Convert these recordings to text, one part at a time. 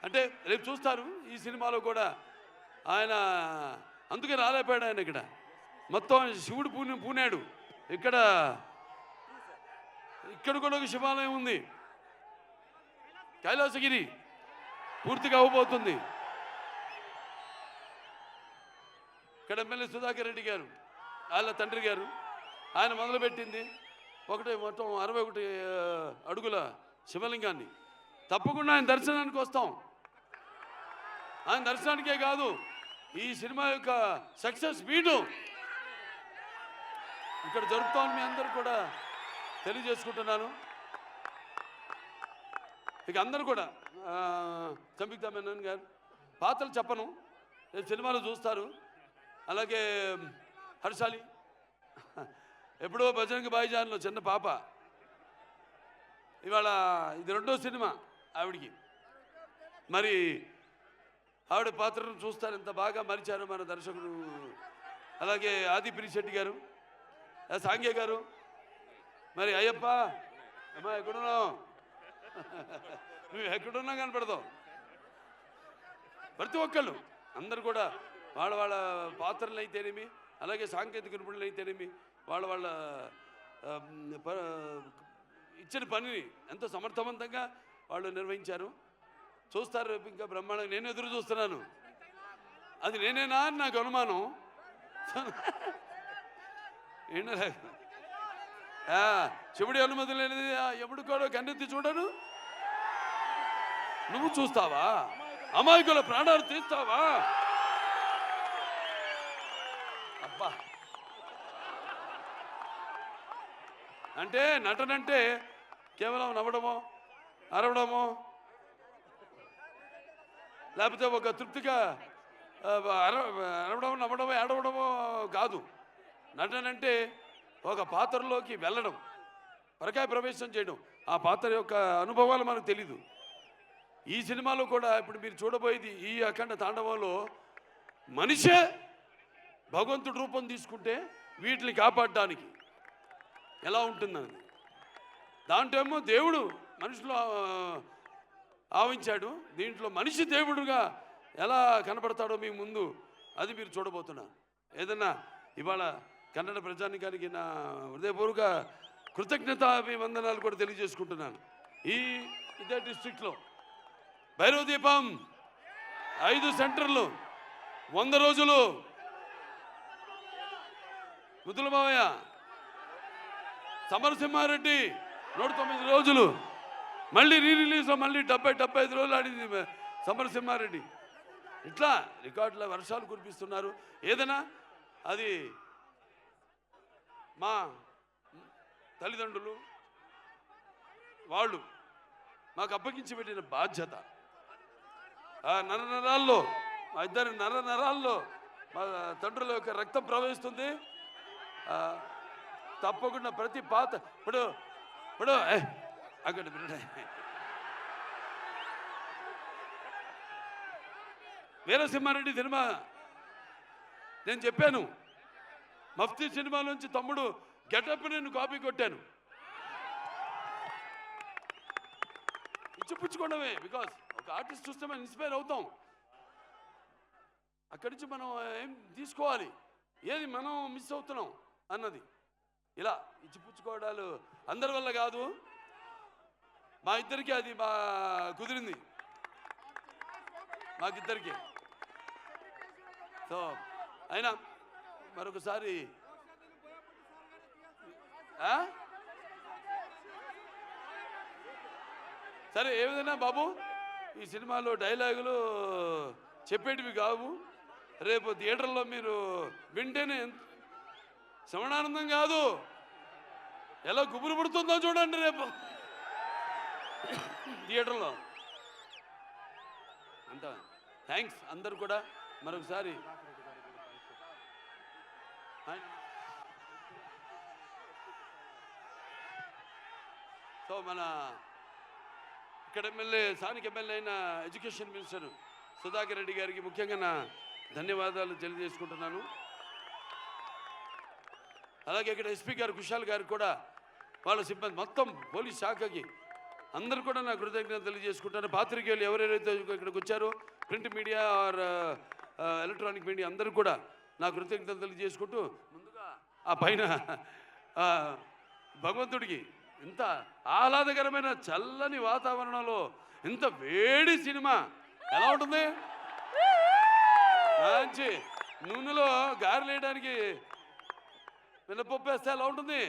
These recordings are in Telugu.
అంటే రేపు చూస్తారు ఈ సినిమాలో కూడా ఆయన అందుకే రాలేపోయాడు. ఆయన మొత్తం శివుడు పూనాడు. ఇక్కడ కూడా ఒక శివాలయం ఉంది, కైలాసగిరి పూర్తిగా అవ్వబోతుంది. ఇక్కడ ఎమ్మెల్యే సుధాకర్ రెడ్డి గారు వాళ్ళ తండ్రి గారు ఆయన మొదలుపెట్టింది మొత్తం 61 అడుగుల శివలింగాన్ని. తప్పకుండా ఆయన దర్శనానికి వస్తాం. ఆయన దర్శనానికే కాదు, ఈ సినిమా యొక్క సక్సెస్ మీటు ఇక్కడ జరుపుతామని మీ అందరూ కూడా తెలియజేసుకుంటున్నాను. ఇక అందరూ కూడా సంయుక్త మేనన్ గారు పాత్రలు చెప్పను, రేపు సినిమాలో చూస్తారు. అలాగే హర్షాలి ఎప్పుడో బజరంగ భాయిజాన్లో చిన్న పాప, ఇవాళ ఇది 2వ సినిమా ఆవిడికి. మరి ఆవిడ పాత్రను చూస్తారు, ఎంత బాగా మరిచారు మన దర్శకుడు. అలాగే ఆది పిరిశెట్టి గారు, సాంగే గారు, మరి అయ్యప్ప అమ్మా ఎక్కడున్నావు, నువ్వు ఎక్కడున్నా కనపడతావు. ప్రతి ఒక్కళ్ళు అందరు కూడా వాళ్ళ పాత్రలు అయితేనేమి, అలాగే సాంకేతిక నిపుణులు అయితేనేమి, వాళ్ళ ఇచ్చిన పనిని ఎంతో సమర్థవంతంగా వాళ్ళు నిర్వహించారు. చూస్తారు రేపు ఇంకా బ్రహ్మాండంగా. నేను ఎదురు చూస్తున్నాను, అది నేనేనా అని నాకు అనుమానం. శివుడి అనుమతి లేనిది ఎప్పుడు కూడా కన్నెత్తి చూడను. నువ్వు చూస్తావా? అమాయకుల ప్రాణాలు తీస్తావా? అబ్బా, అంటే నటనంటే కేవలం నవ్వడమో అరవడమో లేకపోతే ఒక తృప్తిగా అరవడం నవ్వడమో ఏడవడమో కాదు. నటనంటే ఒక పాత్రలోకి వెళ్ళడం, పరకాయ ప్రవేశం చేయడం. ఆ పాత్ర యొక్క అనుభవాలు మనకు తెలీదు. ఈ సినిమాలో కూడా ఇప్పుడు మీరు చూడబోయేది ఈ అఖండ తాండవంలో మనిషే భగవంతుడి రూపం తీసుకుంటే వీటిని కాపాడడానికి ఎలా ఉంటుందని, దాంట్లో ఏమో దేవుడు మనుషులు ఆవించాడు, దీంట్లో మనిషి దేవుడుగా ఎలా కనపడతాడో మీ ముందు అది మీరు చూడబోతున్నారు. ఏదన్నా ఇవాళ కన్నడ ప్రజానికానికి నా హృదయపూర్వక కృతజ్ఞతాభివందనాలు కూడా తెలియజేసుకుంటున్నాను. ఇదే డిస్ట్రిక్ట్లో భైరవ దీపం 5 సెంటర్లు 100 రోజులు, ముద్దుల మావయ్య, సమరసింహారెడ్డి 109 రోజులు, మళ్ళీ రిలీజ్లో మళ్ళీ 75 రోజులు ఆడింది సమరసింహారెడ్డి. ఇట్లా రికార్డుల వర్షాలు కురిపిస్తున్నారు. ఏదైనా అది మా తల్లిదండ్రులు వాళ్ళు మాకు అప్పగించి పెట్టిన బాధ్యత. ఆ నరనరాల్లో, మా ఇద్దరి నరనరాల్లో మా తండ్రుల యొక్క రక్తం ప్రవహిస్తుంది. తప్పకుండా ప్రతి ఇప్పుడు అక్కడ వీరసింహారెడ్డి సినిమా నేను చెప్పాను, మఫ్తీ సినిమా నుంచి తమ్ముడు గెటప్ నేను కాపీ కొట్టాను. ఇచ్చిపుచ్చుకోవడమే, బికాస్ ఒక ఆర్టిస్ట్ చూస్తే మనం ఇన్స్పైర్ అవుతాం. అక్కడి నుంచి మనం ఏం తీసుకోవాలి, ఏది మనం మిస్ అవుతున్నాం అన్నది. ఇలా ఇచ్చిపుచ్చుకోవడాలు అందరి వల్ల కాదు, మా ఇద్దరికి అది కుదిరింది, మాకిద్దరికి. సో అయినా మరొకసారి సరే, ఏ విధంగా బాబు ఈ సినిమాలో డైలాగులు చెప్పేటివి కావు. రేపు థియేటర్లో మీరు వింటేనే శ్రవణానందం కాదు, ఎలా గుబురు పుడుతుందో చూడండి రేపు థియేటర్లో. అంత థ్యాంక్స్ అందరు కూడా మరొకసారి. సో మన ఇక్కడ ఎమ్మెల్యే, స్థానిక ఎమ్మెల్యే అయిన ఎడ్యుకేషన్ మినిస్టర్ సుధాకర్ రెడ్డి గారికి ముఖ్యంగా నా ధన్యవాదాలు తెలియజేసుకుంటున్నాను. అలాగే ఇక్కడ ఎస్పీ గారు కుషాల్ గారు కూడా వాళ్ళ సిబ్బంది మొత్తం పోలీస్ శాఖకి అందరు కూడా నా కృతజ్ఞతలు తెలియజేసుకుంటాను. పాత్రికేయులు ఎవరెవరైతే ఇక్కడికి వచ్చారో, print media are electronic media అందరూ కూడా నా కృతజ్ఞతలు తెలియజేసుకుంటూ, ముందుగా ఆ పైన భగవంతుడికి ఇంత ఆహ్లాదకరమైన చల్లని వాతావరణంలో ఇంత వేడి సినిమా ఎలా ఉంటుంది? మంచి నూనెలో గారెలు వేయడానికి మినపప్పు వేస్తే ఎలా ఉంటుంది?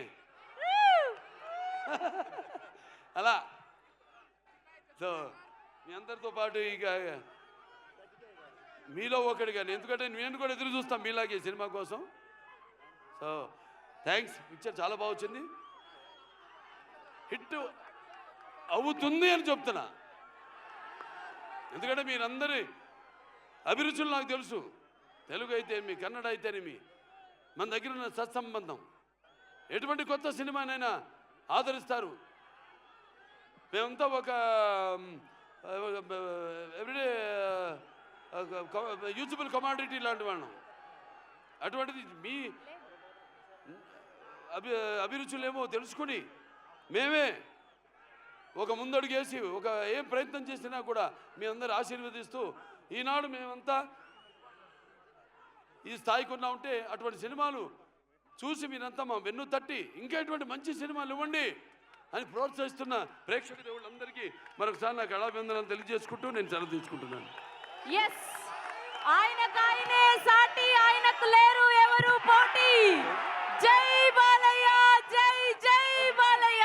అలా సో మీ అందరితో పాటు ఇక మీలో ఒకటిగానే, ఎందుకంటే నేను కూడా ఎదురు చూస్తాను మీలాగే సినిమా కోసం. So thanks. పిక్చర్ చాలా బాగా వచ్చింది, హిట్ అవుతుంది అని చెప్తున్నా. ఎందుకంటే మీరందరి అభిరుచులు నాకు తెలుసు. తెలుగు అయితేనేమి, కన్నడ అయితేనేమి, మన దగ్గర ఉన్న సత్సంబంధం. ఎటువంటి కొత్త సినిమానైనా ఆదరిస్తారు. మేమంతా ఒక ఎవ్రీడే యూజబుల్ కమాడిటీ లాంటి వాళ్ళం. అటువంటిది మీ అభిరుచులేమో తెలుసుకుని మేమే ఒక ముందడుగేసి ఒక ఏం ప్రయత్నం చేసినా కూడా మీ అందరు ఆశీర్వదిస్తూ ఈనాడు మేమంతా ఈ స్థాయికి ఉన్నా ఉంటే అటువంటి సినిమాలు చూసి మీరంతా మా వెన్ను తట్టి ఇంకా ఎటువంటి మంచి సినిమాలు ఇవ్వండి అని ప్రోత్సహిస్తున్న ప్రేక్షక దేవుళ్ళందరికీ మరొకసారి నా కళాభివందనాలు తెలియజేసుకుంటూ నేను సెలవు తీసుకుంటున్నాను. ఆయనకాయనే సాటి, ఆయనకు లేరు ఎవరు పోటీ. జై బాలయ్య, జై జై బాలయ్య.